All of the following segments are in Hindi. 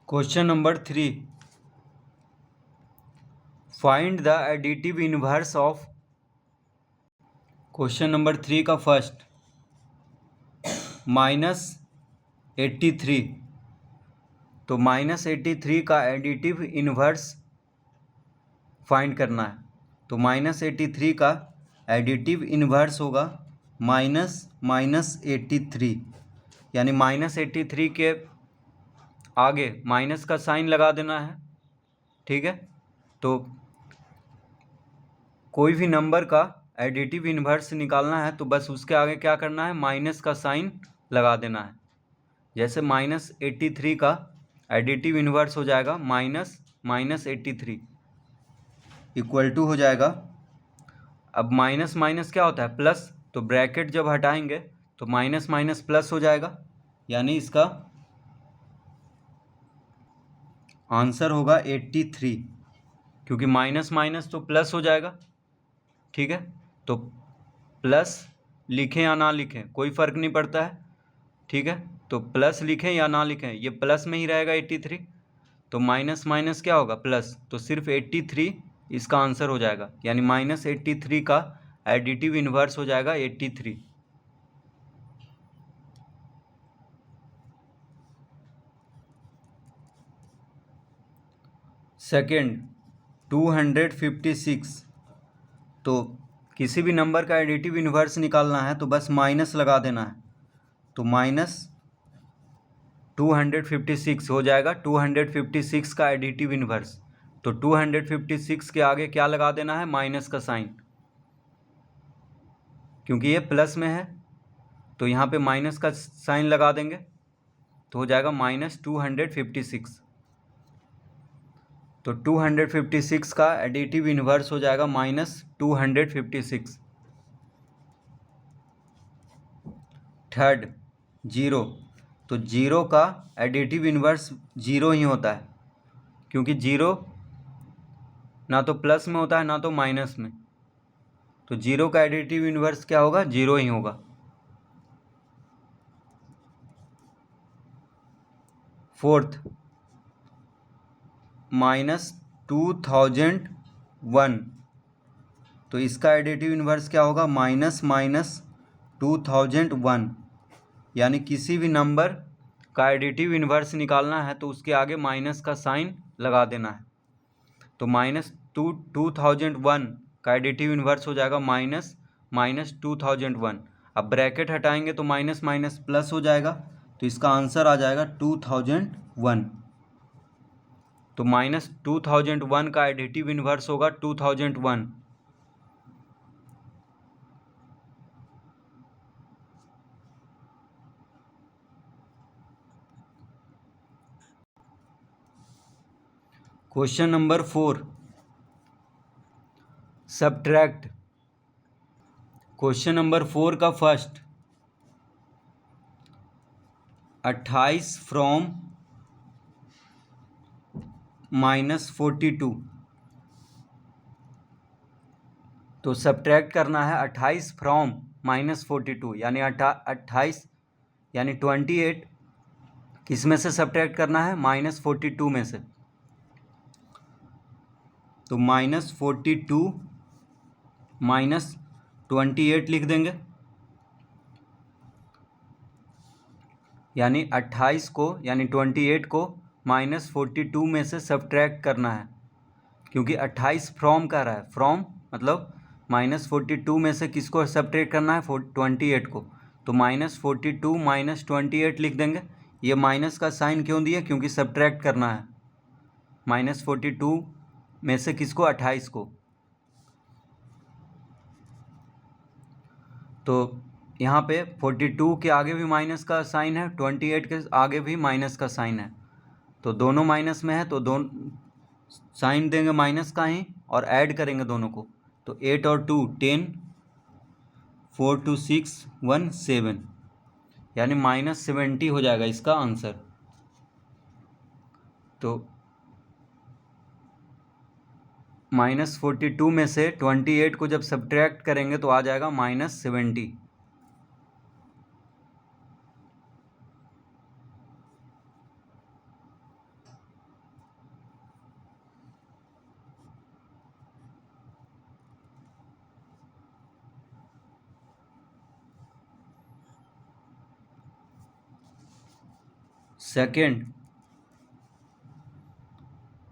Question number 3, find the additive inverse of. Question number 3 का फर्स्ट -83, तो -83 का एडिटिव इनवर्स फाइंड करना है। तो -83 का एडिटिव इनवर्स होगा -83, यानी -83 के आगे माइनस का साइन लगा देना है। ठीक है, तो कोई भी नंबर का एडिटिव इनवर्स निकालना है तो बस उसके आगे क्या करना है, माइनस का साइन लगा देना है। जैसे -83 का एडिटिव इनवर्स हो जाएगा -83 इक्वल टू हो जाएगा। अब माइनस माइनस क्या होता है, प्लस, तो ब्रैकेट जब हटाएंगे तो माइनस माइनस प्लस हो जाएगा, यानी इसका आंसर होगा 83, क्योंकि माइनस माइनस तो प्लस हो जाएगा। ठीक है, तो प्लस लिखें या ना लिखें कोई फ़र्क नहीं पड़ता है। ठीक है, तो प्लस लिखें या ना लिखें ये प्लस में ही रहेगा 83, तो माइनस माइनस क्या होगा, प्लस, तो सिर्फ 83 इसका आंसर हो जाएगा, यानी -83 का एडिटिव इनवर्स हो जाएगा 83। सेकेंड 256, तो किसी भी नंबर का एडिटिव इनवर्स निकालना है तो बस माइनस लगा देना है, तो -256 हो जाएगा 256 का एडिटिव इनवर्स। तो 256 के आगे क्या लगा देना है, माइनस का साइन, क्योंकि ये प्लस में है तो यहाँ पे माइनस का साइन लगा देंगे तो हो जाएगा -256। तो 256 का एडिटिव इनवर्स हो जाएगा -256। थर्ड 0, तो 0 का एडिटिव इनवर्स 0 ही होता है, क्योंकि 0 ना तो प्लस में होता है ना तो माइनस में, तो 0 का एडिटिव इनवर्स क्या होगा, 0 ही होगा। फोर्थ -2001, तो इसका एडिटिव इनवर्स क्या होगा, -2001, यानी किसी भी नंबर का एडिटिव इनवर्स निकालना है तो उसके आगे माइनस का साइन लगा देना है। तो -2001 का एडिटिव इनवर्स हो जाएगा -2001। अब ब्रैकेट हटाएंगे तो माइनस माइनस प्लस हो जाएगा, तो इसका आंसर आ जाएगा 2001। तो -2001 का एडिटिव इनवर्स होगा 2001। Question number 4, subtract. Question number 4 का फर्स्ट 28 फ्रॉम -42, तो सब्ट्रैक्ट करना है 28 फ्रॉम -42, यानी 28 यानी 28 किस में से सब्ट्रैक्ट करना है, -42 में से। तो -42 -28 लिख देंगे, यानी 28 को यानी 28 को -42 में से सब्ट्रैक्ट करना है, क्योंकि 28 फ्रॉम कह रहा है, फ्रॉम मतलब -42 में से किसको सब्ट्रैक्ट करना है, 28 को, तो -42 -28 लिख देंगे। ये माइनस का साइन क्यों दिया, क्योंकि सब्ट्रैक्ट करना है -42 में से किसको, 28 को। तो यहाँ पे 42 के आगे भी माइनस का साइन है, 28 के आगे भी माइनस का साइन है, तो दोनों माइनस में है तो दोनों साइन देंगे माइनस का ही और ऐड करेंगे दोनों को, तो 8 और 2 10, 4 2 6 1 7, यानी -70 हो जाएगा इसका आंसर। तो -42 में से 28 को जब सब्ट्रैक्ट करेंगे तो आ जाएगा -70। सेकेंड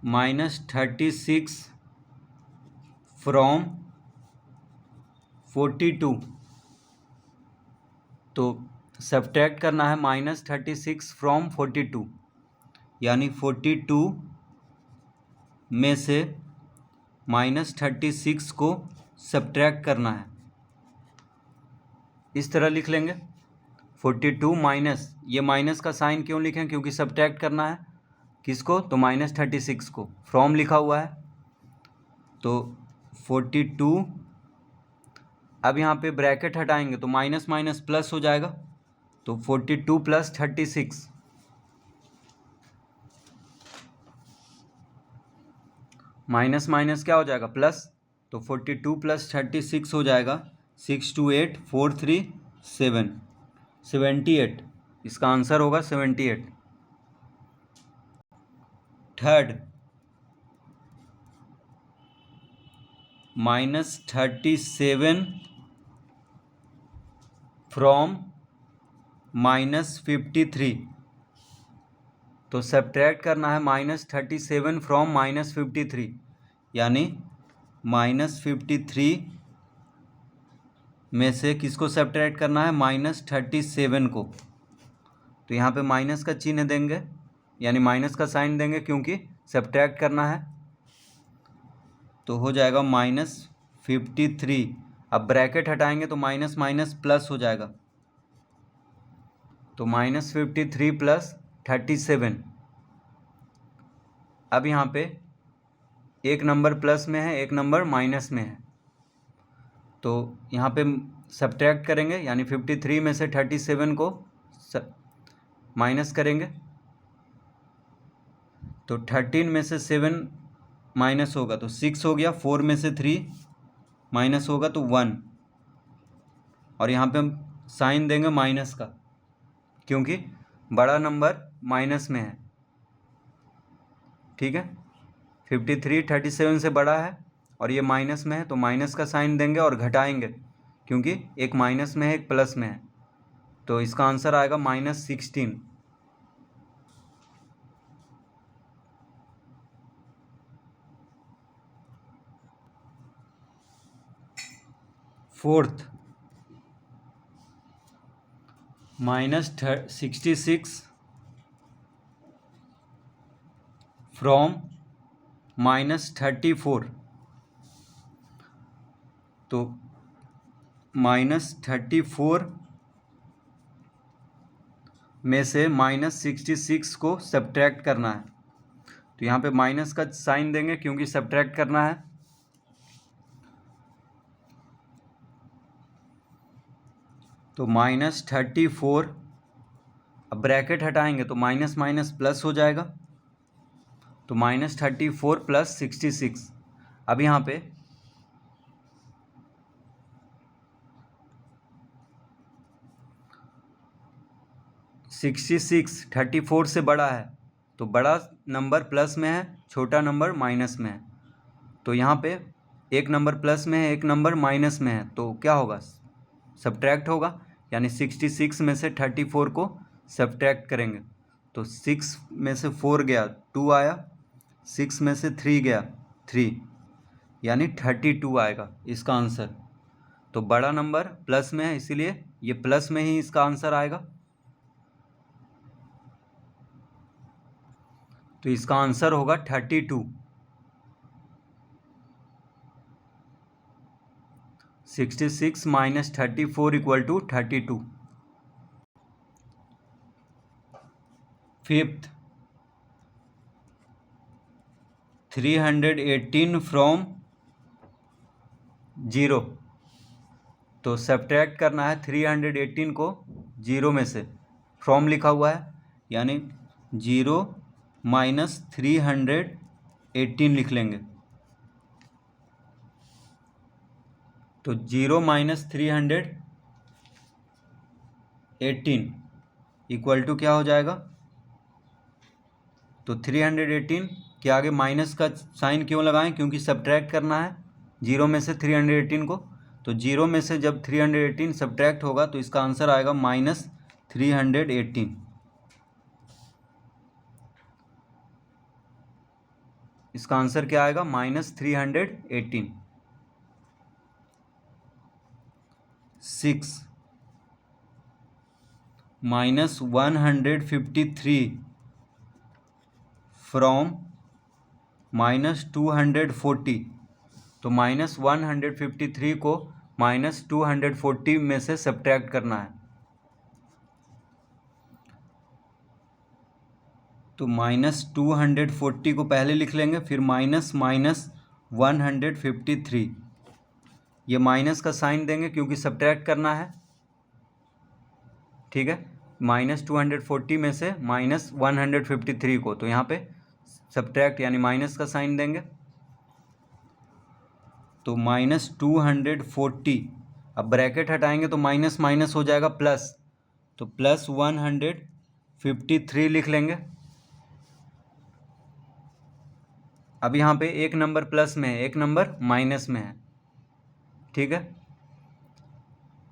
-36 फ्रॉम 42, तो सब्ट्रैक्ट करना है -36 फ्रॉम 42, यानी 42 में से -36 को सब्ट्रैक्ट करना है। इस तरह लिख लेंगे 42 माइनस, ये माइनस का साइन क्यों लिखें, क्योंकि सब्ट्रैक्ट करना है किसको, तो -36 को। फ्रॉम लिखा हुआ है तो 42, अब यहाँ पे ब्रैकेट हटाएंगे तो माइनस माइनस प्लस हो जाएगा, तो 42 + 36, माइनस माइनस क्या हो जाएगा प्लस, तो 42 + 36 हो जाएगा 628 437 78, इसका आंसर होगा 78। थर्ड -37 फ्रॉम -53, तो सब्ट्रैक्ट करना है -37 फ्रॉम -53, यानी -53 में से किसको सब्ट्रैक्ट करना है, -37 को। तो यहाँ पे माइनस का चिन्ह देंगे, यानी माइनस का साइन देंगे क्योंकि सब्ट्रैक्ट करना है, तो हो जाएगा -53। अब ब्रैकेट हटाएंगे तो माइनस माइनस प्लस हो जाएगा, तो -53 + 37। अब यहाँ पे एक नंबर प्लस में है, एक नंबर माइनस में है, तो यहाँ पे सब्ट्रैक्ट करेंगे, यानी 53 में से 37 को माइनस करेंगे, तो 13 में से 7 माइनस होगा तो 6 हो गया, 4 में से 3 माइनस होगा तो 1, और यहाँ पे हम साइन देंगे माइनस का, क्योंकि बड़ा नंबर माइनस में है। ठीक है, 53 37 से बड़ा है और ये माइनस में है, तो माइनस का साइन देंगे और घटाएंगे, क्योंकि एक माइनस में है एक प्लस में है, तो इसका आंसर आएगा -16। फोर्थ -66 फ्रॉम -34, तो -34 में से -66 को सब्ट्रैक्ट करना है, तो यहाँ पे माइनस का साइन देंगे क्योंकि सब्ट्रैक्ट करना है, तो -34, अब ब्रैकेट हटाएंगे तो माइनस माइनस प्लस हो जाएगा, तो -34 + 66। अब यहाँ पे (66) 34 से बड़ा है, तो बड़ा नंबर प्लस में है, छोटा नंबर माइनस में है, तो यहाँ पे एक नंबर प्लस में है एक नंबर माइनस में है, तो क्या होगा, सब्ट्रैक्ट होगा, यानी 66 में से 34 को सब्ट्रैक्ट करेंगे, तो 6 में से 4 गया 2 आया, 6 में से 3 गया 3, यानी 32 आएगा इसका आंसर। तो बड़ा नंबर प्लस में है, इसीलिए ये प्लस में ही इसका आंसर आएगा, तो इसका आंसर होगा 32। 66 - 34 = 32। फिफ्थ 318 फ्रॉम 0, तो सब्ट्रैक्ट करना है 318 को 0 में से, फ्रॉम लिखा हुआ है, यानी 0 - 318 लिख लेंगे, तो 0 - 318 = क्या हो जाएगा, तो 318 के आगे माइनस का साइन क्यों लगाएं, क्योंकि सब्ट्रैक्ट करना है 0 में से 318 को, तो 0 में से जब 318 सब्ट्रैक्ट होगा तो इसका आंसर आएगा -318। इसका आंसर क्या आएगा? -318। 6 -153 फ्रॉम -240। तो -153 को -240 में से सब्ट्रैक्ट करना है। तो -240 को पहले लिख लेंगे, फिर -153। ये माइनस का साइन देंगे क्योंकि सब्ट्रैक्ट करना है, ठीक है। -240 में से -153 को, तो यहाँ पे सब्ट्रैक्ट यानी माइनस का साइन देंगे। तो -240, अब ब्रैकेट हटाएंगे तो माइनस माइनस हो जाएगा प्लस, तो +153 लिख लेंगे। अब यहाँ पे एक नंबर प्लस में है, एक नंबर माइनस में है, ठीक है।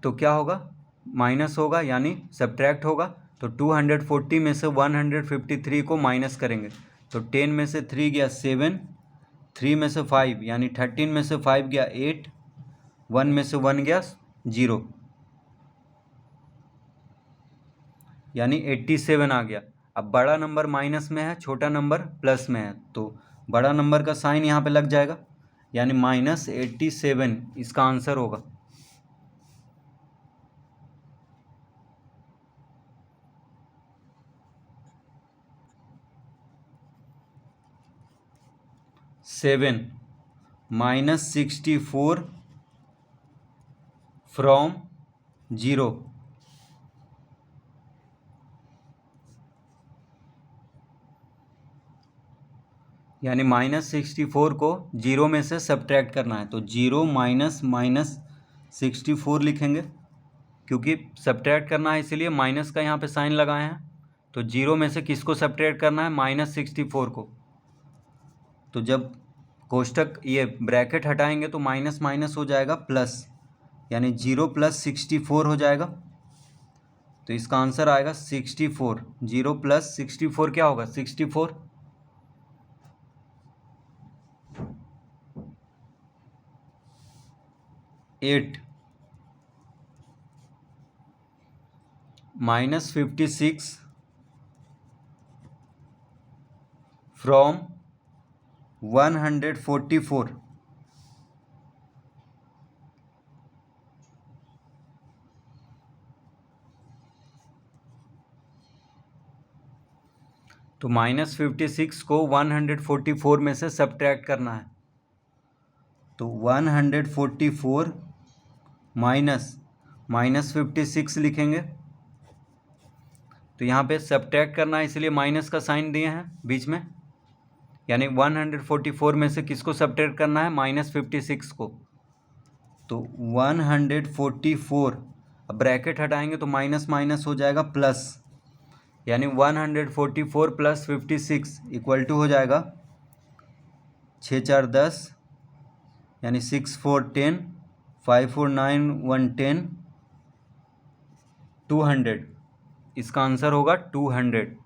तो क्या होगा? माइनस होगा यानी सब्ट्रैक्ट होगा। तो 240 में से 153 को माइनस करेंगे, तो 10 में से 3 गया 7, 3 में से 5 यानी 13 में से 5 गया 8, 1 में से 1 गया 0 यानी 87 आ गया। अब बड़ा नंबर माइनस में है, छोटा नंबर प्लस में है, तो बड़ा नंबर का साइन यहाँ पे लग जाएगा, यानी -87 इसका आंसर होगा। -64 फ्रॉम 0। यानी -64 को 0 में से सब्ट्रैक्ट करना है, तो 0 -64 लिखेंगे, क्योंकि सब्ट्रैक्ट करना है इसीलिए माइनस का यहाँ पे साइन लगाए हैं। तो 0 में से किसको सब्ट्रैक्ट करना है? -64 को। तो जब कोष्टक ये ब्रैकेट हटाएंगे तो माइनस माइनस हो जाएगा प्लस, यानी 0 + 64 हो जाएगा। तो इसका आंसर आएगा 64। 0 + 64 क्या होगा? 64। -56 फ्रॉम 144। तो -56 को 144 में से सब्ट्रैक्ट करना है, तो 144 -56 लिखेंगे। तो यहाँ पे सब्ट्रैक्ट करना है इसलिए माइनस का साइन दिए हैं बीच में, यानी 144 में से किसको सब्ट्रैक्ट करना है? -56 को। तो 144, अब ब्रैकेट हटाएंगे तो माइनस माइनस हो जाएगा प्लस, यानी 144 + 56 = हो जाएगा 6 4 10, यानी 6 4 10, 5 4 9 1 10, 200। इसका आंसर होगा 200।